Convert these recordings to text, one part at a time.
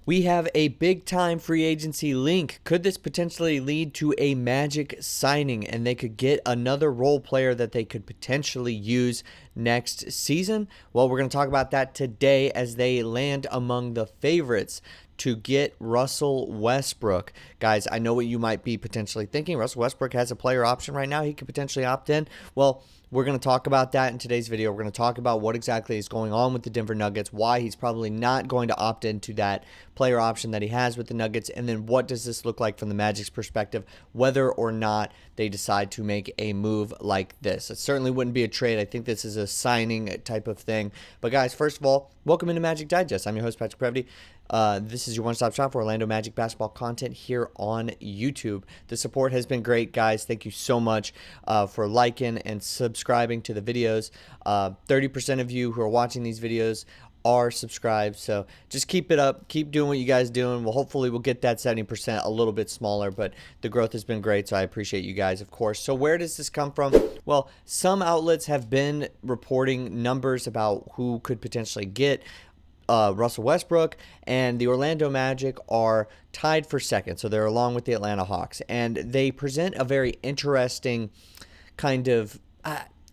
We have a big time free agency link. Could this potentially lead to a Magic signing and they could get another role player that they could potentially use next season? Well, we're going to talk about that today as they land among the favorites to get Russell Westbrook. Guys, I know what you might be potentially thinking. Russell Westbrook has a player option right now. He could potentially opt in. Well, we're going to talk about that in today's video. We're going to talk about what exactly is going on with the Denver Nuggets, why he's probably not going to opt into that player option that he has with the Nuggets, and then what does this look like from the Magic's perspective, whether or not they decide to make a move like this. It certainly wouldn't be a trade. I think this is a signing type of thing. But guys, first of all, welcome into Magic Digest. I'm your host, Patrick Previty. This is your one-stop shop for Orlando Magic basketball content here on YouTube. The support has been great, guys. Thank you so much for liking and subscribing to the videos. 30% of you who are watching these videos are subscribed, so just keep it up. Keep doing what you guys doing. Well, hopefully we'll get that 70% a little bit smaller, but the growth has been great, so I appreciate you guys, of course. So where does this come from? Well, some outlets have been reporting numbers about who could potentially get Russell Westbrook, and the Orlando Magic are tied for second, so they're along with the Atlanta Hawks, and they present a very interesting kind of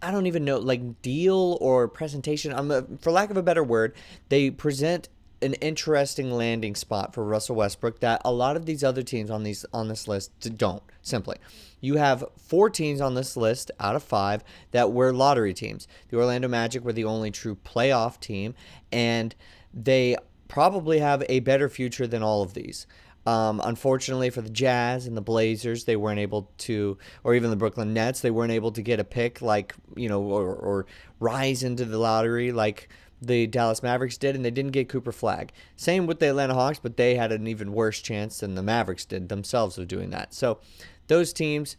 I don't even know, like, deal or presentation. For lack of a better word, they present an interesting landing spot for Russell Westbrook that a lot of these other teams on this list don't. Simply, you have 4 teams on this list out of 5 that were lottery teams. The Orlando Magic were the only true playoff team, and they probably have a better future than all of these. Unfortunately for the Jazz and the Blazers, they weren't able to, or even the Brooklyn Nets, they weren't able to get a pick like, or rise into the lottery like the Dallas Mavericks did, and they didn't get Cooper Flag. Same with the Atlanta Hawks, but they had an even worse chance than the Mavericks did themselves of doing that. So those teams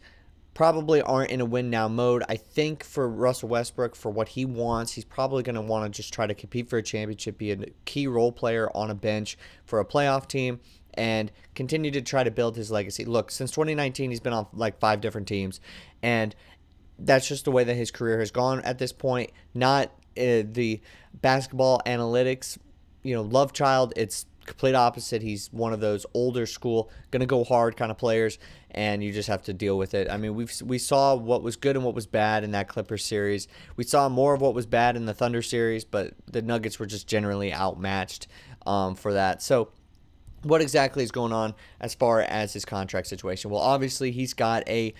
probably aren't in a win now mode. I think for Russell Westbrook, for what he wants, he's probably going to want to just try to compete for a championship, be a key role player on a bench for a playoff team, and continue to try to build his legacy. Look, since 2019, he's been on like 5 different teams, and that's just the way that his career has gone at this point. Not the basketball analytics, love child. It's complete opposite. He's one of those older school, gonna go hard kind of players, and you just have to deal with it. I mean, we saw what was good and what was bad in that Clippers series. We saw more of what was bad in the Thunder series, but the Nuggets were just generally outmatched for that. So what exactly is going on as far as his contract situation? Well, obviously he's got a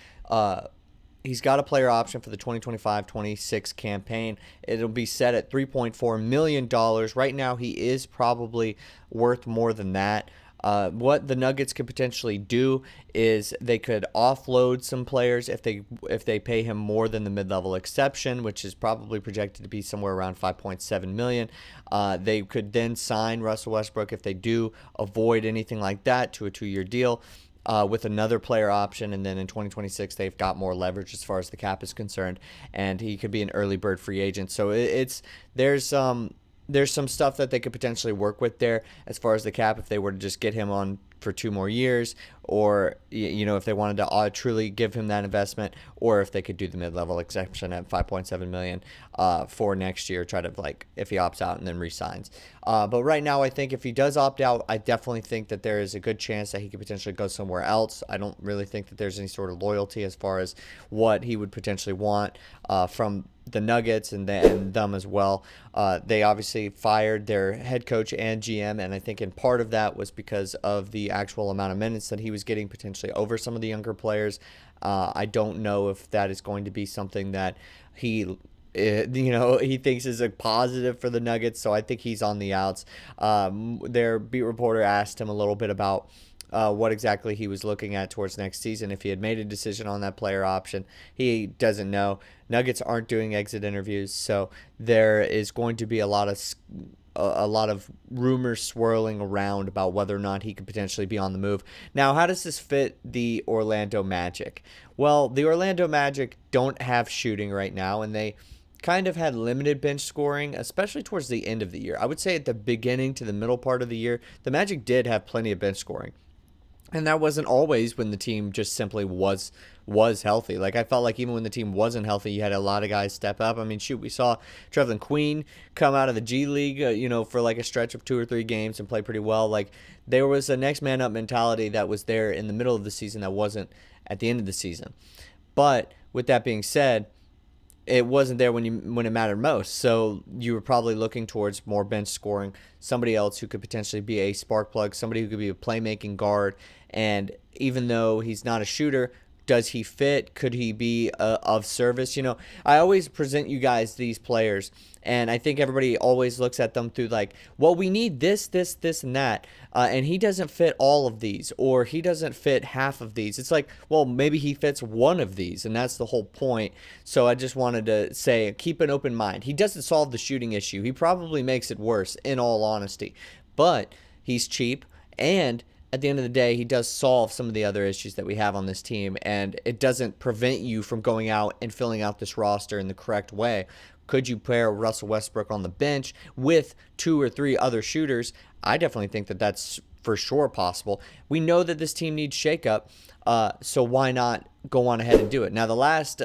player option for the 2025-26 campaign. It'll be set at $3.4 million. Right now, he is probably worth more than that. What the Nuggets could potentially do is they could offload some players if they pay him more than the mid-level exception, which is probably projected to be somewhere around $5.7 million. They could then sign Russell Westbrook if they do avoid anything like that to a 2-year deal. With another player option, and then in 2026 they've got more leverage as far as the cap is concerned, and he could be an early bird free agent. So there's some stuff that they could potentially work with there as far as the cap if they were to just get him on for 2 more years, or if they wanted to truly give him that investment, or if they could do the mid-level exception at $5.7 million for next year, try to, like, if he opts out and then resigns. But right now, I think if he does opt out, I definitely think that there is a good chance that he could potentially go somewhere else. I don't really think that there's any sort of loyalty as far as what he would potentially want from the Nuggets and them as well. They obviously fired their head coach and GM, and I think in part of that was because of the actual amount of minutes that he was getting potentially over some of the younger players. I don't know if that is going to be something that he thinks is a positive for the Nuggets, so I think he's on the outs. Their beat reporter asked him a little bit about what exactly he was looking at towards next season, if he had made a decision on that player option. He doesn't know. Nuggets aren't doing exit interviews, so there is going to be a lot of rumors swirling around about whether or not he could potentially be on the move. Now, how does this fit the Orlando Magic? Well, the Orlando Magic don't have shooting right now, and they kind of had limited bench scoring, especially towards the end of the year. I would say at the beginning to the middle part of the year, the Magic did have plenty of bench scoring. And that wasn't always when the team just simply was healthy. Like, I felt like even when the team wasn't healthy, you had a lot of guys step up. I mean, shoot, we saw Trevlin Queen come out of the G League, for like a stretch of 2 or 3 games and play pretty well. Like, there was a next man up mentality that was there in the middle of the season that wasn't at the end of the season. But with that being said, it wasn't there when it mattered most. So you were probably looking towards more bench scoring, somebody else who could potentially be a spark plug, somebody who could be a playmaking guard. And even though he's not a shooter, does he fit? Could he be of service? I always present you guys these players, and I think everybody always looks at them through like, well, we need this, this, this, and that, and he doesn't fit all of these, or he doesn't fit half of these. It's like, well, maybe he fits one of these, and that's the whole point. So I just wanted to say, keep an open mind. He doesn't solve the shooting issue. He probably makes it worse, in all honesty, but he's cheap, and at the end of the day, he does solve some of the other issues that we have on this team, and it doesn't prevent you from going out and filling out this roster in the correct way. Could you pair Russell Westbrook on the bench with 2 or 3 other shooters? I definitely think that that's for sure possible. We know that this team needs shakeup, so why not go on ahead and do it? Now, the last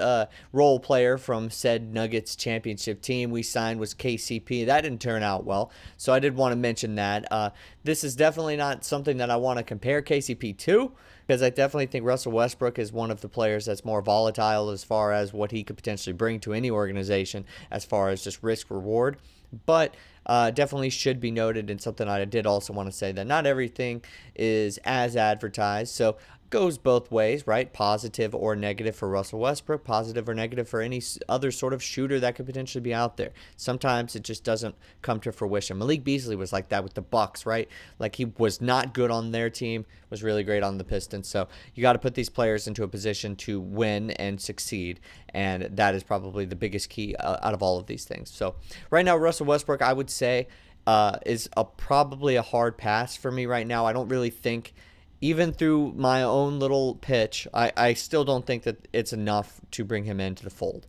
role player from said Nuggets championship team we signed was KCP. That didn't turn out well, so I did want to mention that. This is definitely not something that I want to compare KCP to, because I definitely think Russell Westbrook is one of the players that's more volatile as far as what he could potentially bring to any organization as far as just risk reward. But definitely should be noted, and something I did also want to say, that not everything is as advertised. So goes both ways, right? Positive or negative for Russell Westbrook, positive or negative for any other sort of shooter that could potentially be out there. Sometimes it just doesn't come to fruition. Malik Beasley was like that with the Bucks, right? Like, he was not good on their team, was really great on the Pistons. So you got to put these players into a position to win and succeed, and that is probably the biggest key out of all of these things. So right now, Russell Westbrook, I would say, is probably a hard pass for me right now. I don't really think, even through my own little pitch, I still don't think that it's enough to bring him into the fold.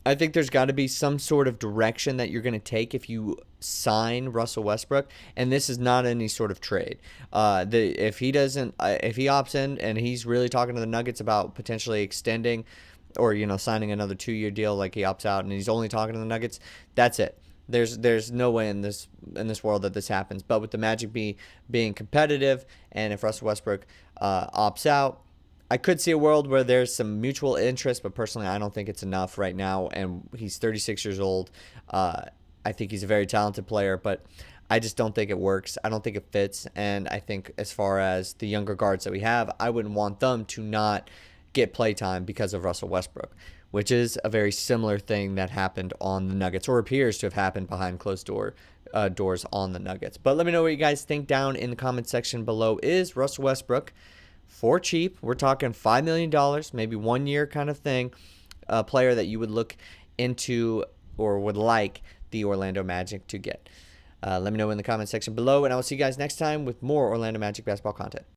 I think there's got to be some sort of direction that you're going to take if you sign Russell Westbrook, and this is not any sort of trade. If he opts in and he's really talking to the Nuggets about potentially extending or signing another 2-year deal, like he opts out and he's only talking to the Nuggets, that's it. There's no way in this world that this happens. But with the Magic being competitive, and if Russell Westbrook opts out, I could see a world where there's some mutual interest. But personally, I don't think it's enough right now. And he's 36 years old. I think he's a very talented player, but I just don't think it works. I don't think it fits. And I think as far as the younger guards that we have, I wouldn't want them to not get playtime because of Russell Westbrook, which is a very similar thing that happened on the Nuggets, or appears to have happened behind closed doors on the Nuggets. But let me know what you guys think down in the comment section below. Is Russell Westbrook, for cheap, we're talking $5 million, maybe 1 year kind of thing, a player that you would look into or would like the Orlando Magic to get? Let me know in the comment section below, and I will see you guys next time with more Orlando Magic basketball content.